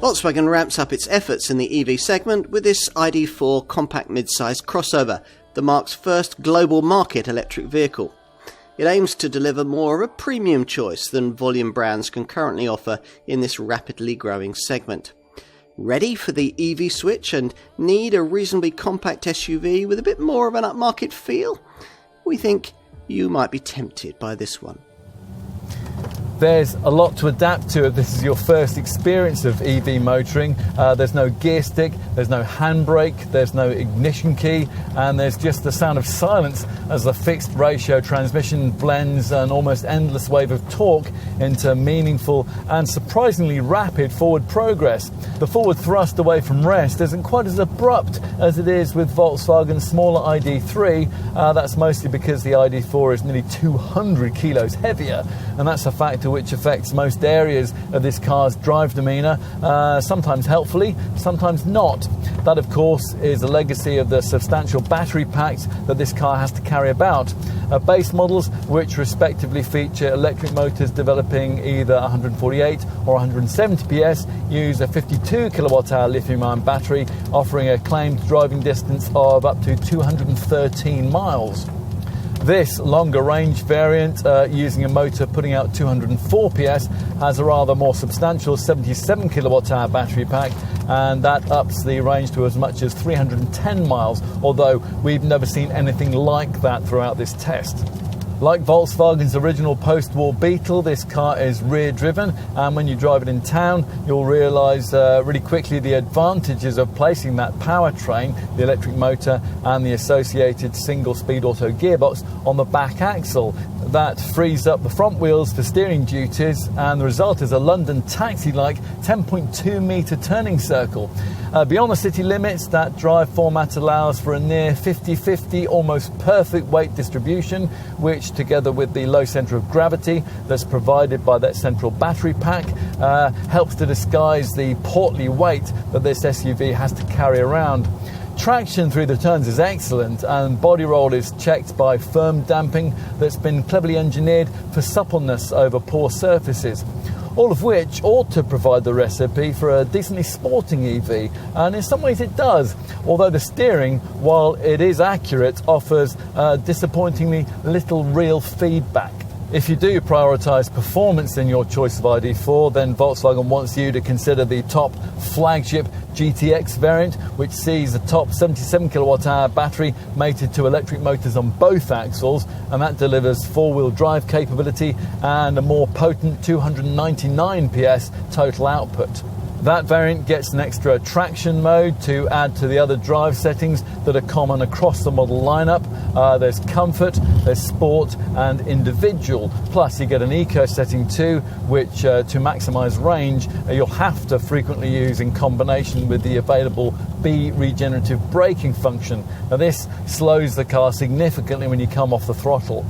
Volkswagen ramps up its efforts in the EV segment with this ID4 compact mid-size crossover, the marque's first global market electric vehicle. It aims to deliver more of a premium choice than volume brands can currently offer in this rapidly growing segment. Ready for the EV switch and need a reasonably compact SUV with a bit more of an upmarket feel? We think you might be tempted by this one. There's a lot to adapt to if this is your first experience of EV motoring. There's no gear stick, there's no handbrake, there's no ignition key, and there's just the sound of silence as the fixed ratio transmission blends an almost endless wave of torque into meaningful and surprisingly rapid forward progress. The forward thrust away from rest isn't quite as abrupt as it is with Volkswagen's smaller ID3. That's mostly because the ID4 is nearly 200 kilos heavier, and that's a factor which affects most areas of this car's drive demeanour, sometimes helpfully, sometimes not. That, of course, is a legacy of the substantial battery packs that this car has to carry about. Base models, which respectively feature electric motors developing either 148 or 170 PS, use a 52 kilowatt-hour lithium-ion battery, offering a claimed driving distance of up to 213 miles. This longer range variant, using a motor putting out 204 PS, has a rather more substantial 77 kilowatt-hour battery pack, and that ups the range to as much as 310 miles, although we've never seen anything like that throughout this test. Like Volkswagen's original post-war Beetle, this car is rear-driven, and when you drive it in town, you'll realise really quickly the advantages of placing that powertrain, the electric motor and the associated single-speed auto gearbox, on the back axle. That frees up the front wheels for steering duties, and the result is a London taxi-like 10.2 metre turning circle. Beyond the city limits, that drive format allows for a near 50-50, almost perfect weight distribution, which, together with the low centre of gravity that's provided by that central battery pack, helps to disguise the portly weight that this SUV has to carry around. Traction through the turns is excellent, and body roll is checked by firm damping that's been cleverly engineered for suppleness over poor surfaces. All of which ought to provide the recipe for a decently sporting EV, and in some ways it does, although the steering, while it is accurate, offers disappointingly little real feedback. If you do prioritise performance in your choice of ID4, then Volkswagen wants you to consider the top flagship GTX variant, which sees a top 77 kilowatt-hour battery mated to electric motors on both axles, and that delivers four-wheel drive capability and a more potent 299 PS total output. That variant gets an extra traction mode to add to the other drive settings that are common across the model lineup. There's comfort, there's sport and individual. Plus you get an eco setting too, which to maximise range you'll have to frequently use in combination with the available B regenerative braking function. Now this slows the car significantly when you come off the throttle.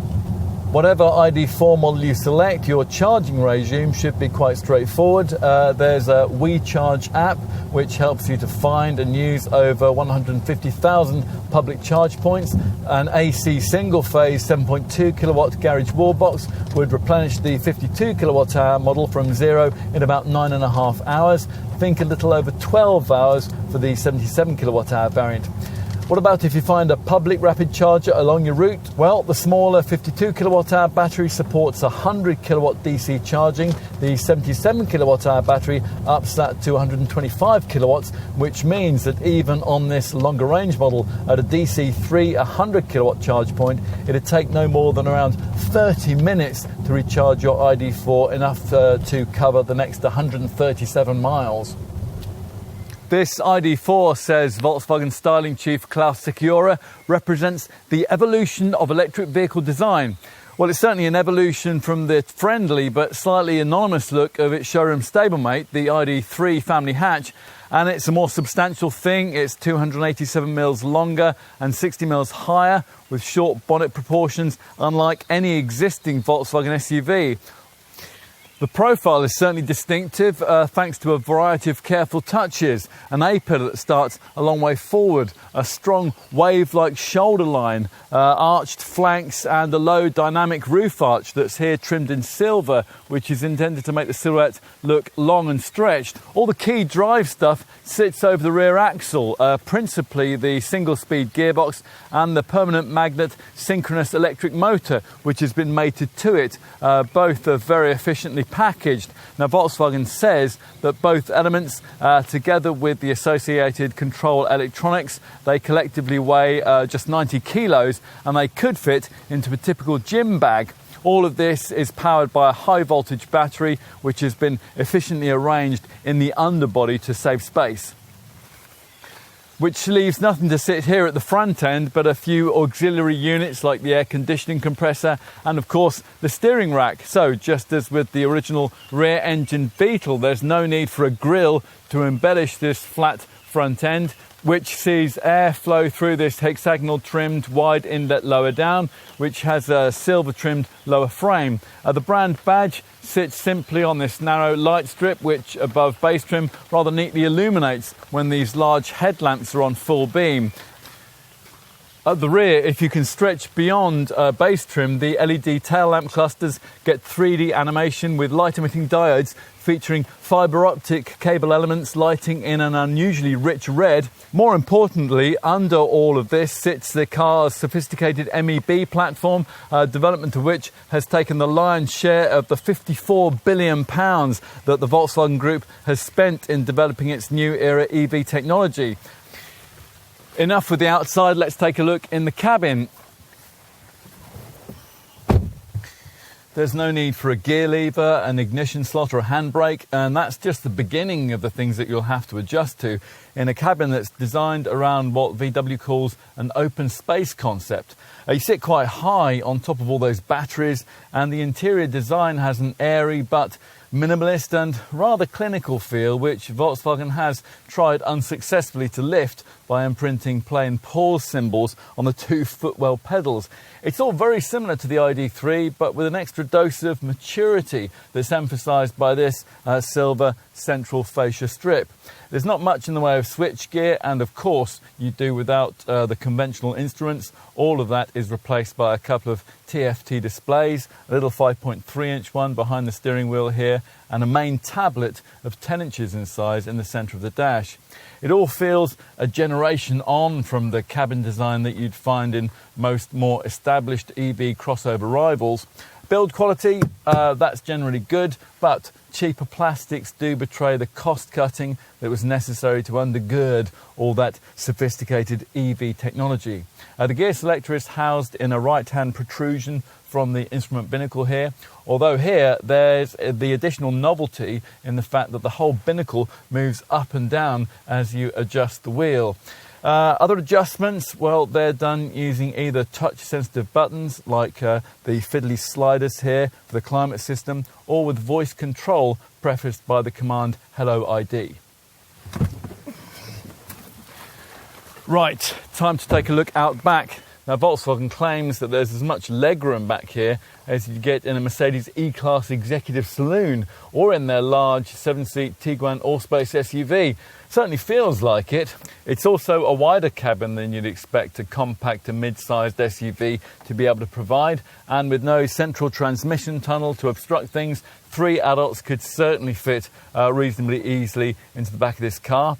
Whatever ID4 model you select, your charging regime should be quite straightforward. There's a WeCharge app, which helps you to find and use over 150,000 public charge points. An AC single-phase 7.2 kilowatt garage wall box would replenish the 52 kilowatt hour model from zero in about 9.5 hours. Think a little over 12 hours for the 77 kilowatt hour variant. What about if you find a public rapid charger along your route? Well, the smaller 52 kilowatt-hour battery supports 100 kilowatt DC charging. The 77 kilowatt-hour battery ups that to 125 kilowatts, which means that even on this longer range model at a DC3 100 kilowatt charge point, it'd take no more than around 30 minutes to recharge your ID4, enough to cover the next 137 miles. This ID4, says Volkswagen styling chief Klaus Sicchiora, represents the evolution of electric vehicle design. Well, it's certainly an evolution from the friendly but slightly anonymous look of its showroom stablemate, the ID3 family hatch, and it's a more substantial thing. It's 287 mils longer and 60 mils higher, with short bonnet proportions unlike any existing Volkswagen SUV. The profile is certainly distinctive thanks to a variety of careful touches. An A-pillar that starts a long way forward, a strong wave-like shoulder line, arched flanks and a low dynamic roof arch that's here trimmed in silver, which is intended to make the silhouette look long and stretched. All the key drive stuff sits over the rear axle, principally the single-speed gearbox and the permanent magnet synchronous electric motor, which has been mated to it. Both are very efficiently packaged. Now, Volkswagen says that both elements, together with the associated control electronics, they collectively weigh just 90 kilos and they could fit into a typical gym bag. All of this is powered by a high voltage battery, which has been efficiently arranged in the underbody to save space. Which leaves nothing to sit here at the front end but a few auxiliary units like the air conditioning compressor and of course the steering rack. So just as with the original rear engine Beetle, there's no need for a grille to embellish this flat front end, which sees air flow through this hexagonal trimmed wide inlet lower down, which has a silver trimmed lower frame. The brand badge sits simply on this narrow light strip, which above base trim rather neatly illuminates when these large headlamps are on full beam. At the rear, if you can stretch beyond base trim, the LED tail lamp clusters get 3D animation with light emitting diodes featuring fibre optic cable elements lighting in an unusually rich red. More importantly, under all of this sits the car's sophisticated MEB platform, development of which has taken the lion's share of the £54 billion that the Volkswagen Group has spent in developing its new era EV technology. Enough with the outside, let's take a look in the cabin. There's no need for a gear lever, an ignition slot or a handbrake, and that's just the beginning of the things that you'll have to adjust to in a cabin that's designed around what VW calls an open space concept. You sit quite high on top of all those batteries, and the interior design has an airy but minimalist and rather clinical feel, which Volkswagen has tried unsuccessfully to lift by imprinting plain pause symbols on the two footwell pedals. It's all very similar to the ID3, but with an extra dose of maturity that's emphasised by this silver central fascia strip. There's not much in the way of switchgear, and of course you do without the conventional instruments. All of that is replaced by a couple of TFT displays, a little 5.3-inch one behind the steering wheel here, and a main tablet of 10 inches in size in the centre of the dash. It all feels a generation on from the cabin design that you'd find in most more established EV crossover rivals. Build quality, that's generally good, but cheaper plastics do betray the cost cutting that was necessary to undergird all that sophisticated EV technology. The gear selector is housed in a right-hand protrusion from the instrument binnacle here, although here there's the additional novelty in the fact that the whole binnacle moves up and down as you adjust the wheel. Other adjustments, well, they're done using either touch-sensitive buttons like the fiddly sliders here for the climate system, or with voice control prefaced by the command Hello ID. Right, time to take a look out back. Now, Volkswagen claims that there's as much legroom back here as you get in a Mercedes E-Class executive saloon or in their large 7-seat Tiguan all-space SUV. Certainly feels like it. It's also a wider cabin than you'd expect a compact to mid-sized SUV to be able to provide, and with no central transmission tunnel to obstruct things, 3 adults could certainly fit reasonably easily into the back of this car.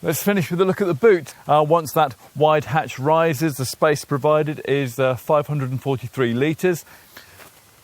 Let's finish with a look at the boot. Once that wide hatch rises, the space provided is 543 litres.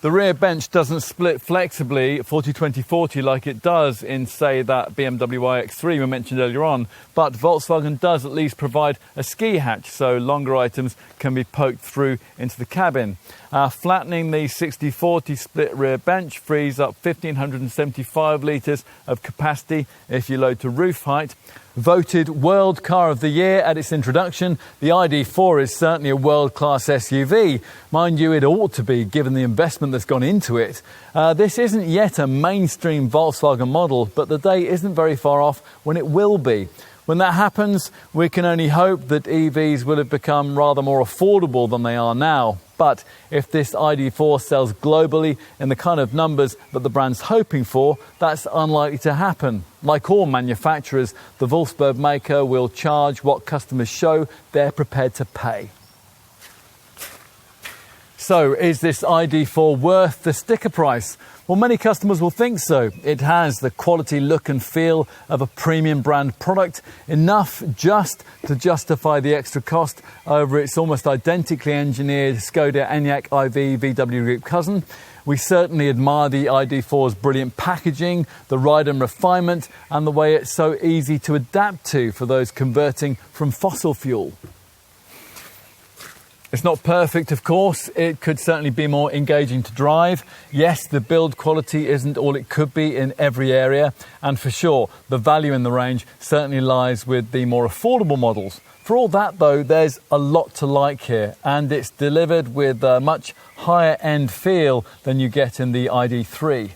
The rear bench doesn't split flexibly 40-20-40 like it does in, say, that BMW iX3 we mentioned earlier on, but Volkswagen does at least provide a ski hatch so longer items can be poked through into the cabin. Flattening the 60-40 split rear bench frees up 1,575 litres of capacity if you load to roof height. Voted World Car of the Year at its introduction, the ID4 is certainly a world-class SUV. Mind you, it ought to be, given the investment that's gone into it. This isn't yet a mainstream Volkswagen model, but the day isn't very far off when it will be. When that happens, we can only hope that EVs will have become rather more affordable than they are now. But if this ID4 sells globally in the kind of numbers that the brand's hoping for, that's unlikely to happen. Like all manufacturers, the Volkswagen maker will charge what customers show they're prepared to pay. So, is this ID4 worth the sticker price? Well, many customers will think so. It has the quality, look and feel of a premium brand product, enough just to justify the extra cost over its almost identically engineered Skoda Enyaq iV VW Group cousin. We certainly admire the ID4's brilliant packaging, the ride and refinement, and the way it's so easy to adapt to for those converting from fossil fuel. It's not perfect, of course. It could certainly be more engaging to drive. Yes, the build quality isn't all it could be in every area. And for sure, the value in the range certainly lies with the more affordable models. For all that, though, there's a lot to like here. And it's delivered with a much higher end feel than you get in the ID3.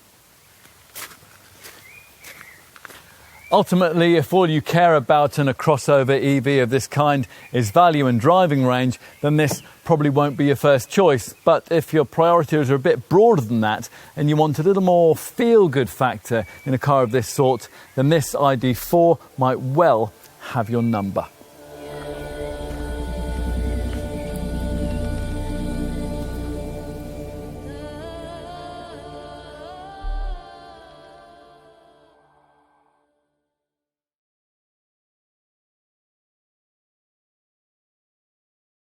Ultimately, if all you care about in a crossover EV of this kind is value and driving range, then this probably won't be your first choice. But if your priorities are a bit broader than that and you want a little more feel-good factor in a car of this sort, then this ID4 might well have your number.